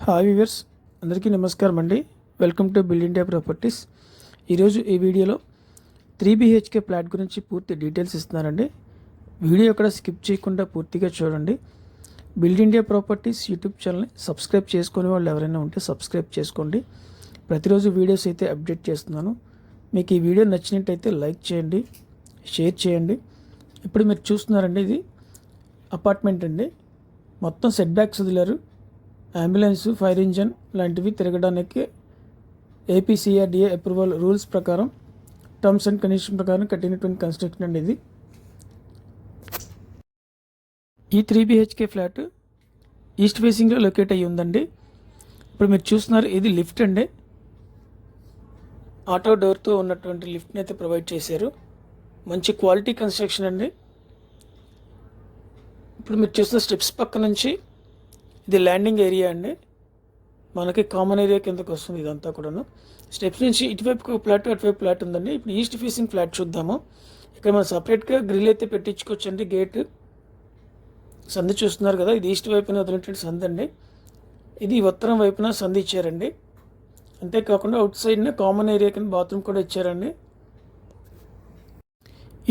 Hi viewers, అందరికీ నమస్కారం అండి. Welcome to build India properties. ఈరోజు ఈ వీడియోలో 3BHK ఫ్లాట్ గురించి పూర్తి డీటెయిల్స్ ఇస్తున్నానండి. వీడియో ఎక్కడ స్కిప్ చేయకుండా పూర్తిగా చూడండి. బిల్డ్ ఇండియా ప్రాపర్టీస్ యూట్యూబ్ ఛానల్ని సబ్స్క్రైబ్ చేసుకునే వాళ్ళు ఎవరైనా ఉంటే సబ్స్క్రైబ్ చేసుకోండి. ప్రతిరోజు వీడియోస్ అయితే అప్డేట్ చేస్తున్నాను. మీకు ఈ వీడియో నచ్చినట్టయితే లైక్ చేయండి, షేర్ చేయండి. ఇప్పుడు మీరు చూస్తున్నారండి, ఇది అపార్ట్మెంట్ అండి. మొత్తం సెట్ బ్యాక్స్ వదిలారు. అంబులెన్స్, ఫైర్ ఇంజన్ లాంటివి తిరగడానికి APCRDA అప్రూవల్ రూల్స్ ప్రకారం, టర్మ్స్ అండ్ కండిషన్ ప్రకారం కట్టినటువంటి కన్స్ట్రక్షన్ అండి ఇది. ఈ 3BHK ఫ్లాట్ ఈస్ట్ ఫేసింగ్లో లొకేట్ అయ్యి ఉందండి. ఇప్పుడు మీరు చూస్తున్నారు, ఇది లిఫ్ట్ అండి. ఆటో డోర్తో ఉన్నటువంటి లిఫ్ట్ని అయితే ప్రొవైడ్ చేశారు. మంచి క్వాలిటీ కన్స్ట్రక్షన్ అండి. ఇప్పుడు మీరు చూస్తున్న స్టెప్స్ పక్క నుంచి ఇది ల్యాండింగ్ ఏరియా అండి. మనకి కామన్ ఏరియా కిందకు వస్తుంది ఇదంతా కూడాను. స్టెప్స్ నుంచి ఇటువైపు ఫ్లాట్, అటువైపు ఫ్లాట్ ఉందండి. ఇప్పుడు ఈస్ట్ ఫేసింగ్ ఫ్లాట్ చూద్దాము. ఇక్కడ మనం సపరేట్గా గ్రిల్ అయితే పెట్టించుకోవచ్చండి. గేట్ సంది చూస్తున్నారు కదా, ఇది ఈస్ట్ వైపున వదిలినటువంటి సంది అండి. ఇది ఉత్తరం వైపున సంది ఇచ్చారండి. అంతేకాకుండా అవుట్ సైడ్నే కామన్ ఏరియా కింద బాత్రూమ్ కూడా ఇచ్చారండి.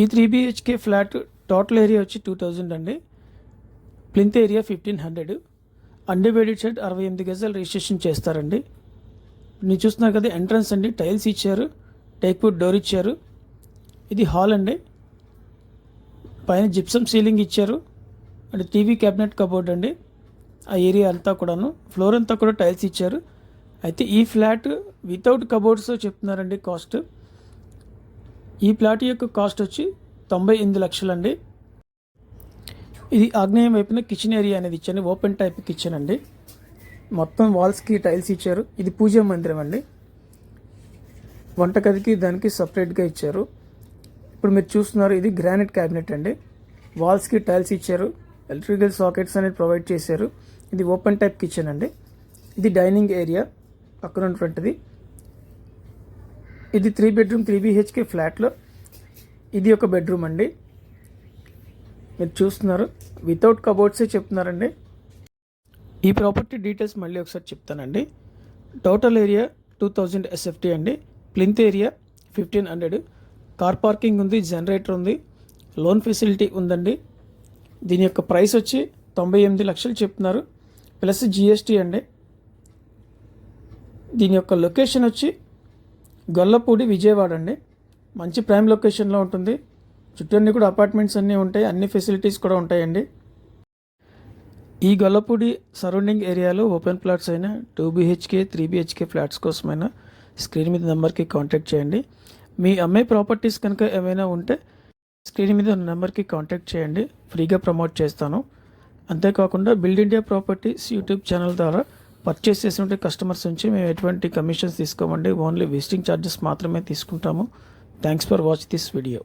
ఈ 3BHK ఫ్లాట్ టోటల్ ఏరియా వచ్చి 2000 అండి. Plinth area 1500. అన్డివైడెడ్ సైడ్ 68 గజాలు రిజిస్ట్రేషన్ చేస్తారండి. మీరు చూస్తున్నారు కదా, ఎంట్రన్స్ అండి. టైల్స్ ఇచ్చారు, టేక్వుడ్ డోర్ ఇచ్చారు. ఇది హాల్ అండి. పైన జిప్సమ్ సీలింగ్ ఇచ్చారు. అంటే టీవీ క్యాబినెట్ కబోర్డ్ అండి. ఆ ఏరియా అంతా కూడాను, ఫ్లోర్ అంతా కూడా టైల్స్ ఇచ్చారు. అయితే ఈ ఫ్లాట్ వితౌట్ కబోర్డ్స్ చెప్తున్నారండి కాస్ట్. ఈ ఫ్లాట్ యొక్క కాస్ట్ వచ్చి 98 లక్షలండి. ఇది ఆగ్నేయం వైపున కిచెన్ ఏరియా అనేది ఇచ్చాను. ఓపెన్ టైప్ కిచెన్ అండి. మొత్తం వాల్స్కి టైల్స్ ఇచ్చారు. ఇది పూజా మందిరం అండి. వంటగదికి దానికి సపరేట్గా ఇచ్చారు. ఇప్పుడు మీరు చూస్తున్నారు, ఇది గ్రానైట్ క్యాబినెట్ అండి. వాల్స్కి టైల్స్ ఇచ్చారు. ఎలక్ట్రికల్ సాకెట్స్ అనేది ప్రొవైడ్ చేశారు. ఇది ఓపెన్ టైప్ కిచెన్ అండి. ఇది డైనింగ్ ఏరియా పక్కన ఉన్నటువంటిది. ఇది 3 బెడ్రూమ్ 3BHK ఫ్లాట్లో ఇది ఒక బెడ్రూమ్ అండి. మీరు చూస్తున్నారు, వితౌట్ కబోర్డ్సే చెప్తున్నారండి. ఈ ప్రాపర్టీ డీటెయిల్స్ మళ్ళీ ఒకసారి చెప్తానండి. టోటల్ ఏరియా 2000 SFT అండి. Plinth area 1500. కార్ పార్కింగ్ ఉంది, జనరేటర్ ఉంది, లోన్ ఫెసిలిటీ ఉందండి. దీని యొక్క ప్రైస్ వచ్చి 98 లక్షలు చెప్తున్నారు, ప్లస్ GST అండి. దీని యొక్క లొకేషన్ వచ్చి గొల్లపూడి, విజయవాడ అండి. మంచి ప్రైమ్ లొకేషన్లో ఉంటుంది. చుట్టూ అన్నీ కూడా అపార్ట్మెంట్స్ అన్నీ ఉంటాయి, అన్ని ఫెసిలిటీస్ కూడా ఉంటాయండి. ఈ గొల్లపూడి సరౌండింగ్ ఏరియాలో ఓపెన్ ప్లాట్స్ అయినా 2BHK 3BHK ఫ్లాట్స్ కోసమైనా స్క్రీన్ మీద నెంబర్కి కాంటాక్ట్ చేయండి. మీ అమ్మే ప్రాపర్టీస్ కనుక ఏమైనా ఉంటే స్క్రీన్ మీద నెంబర్కి కాంటాక్ట్ చేయండి, ఫ్రీగా ప్రమోట్ చేస్తాను. అంతేకాకుండా build India properties YouTube channel ద్వారా పర్చేస్ చేసినటువంటి కస్టమర్స్ నుంచి మేము ఎటువంటి కమిషన్స్ తీసుకోమండి. ఓన్లీ విజిటింగ్ ఛార్జెస్ మాత్రమే తీసుకుంటాము. Thanks for watch this video.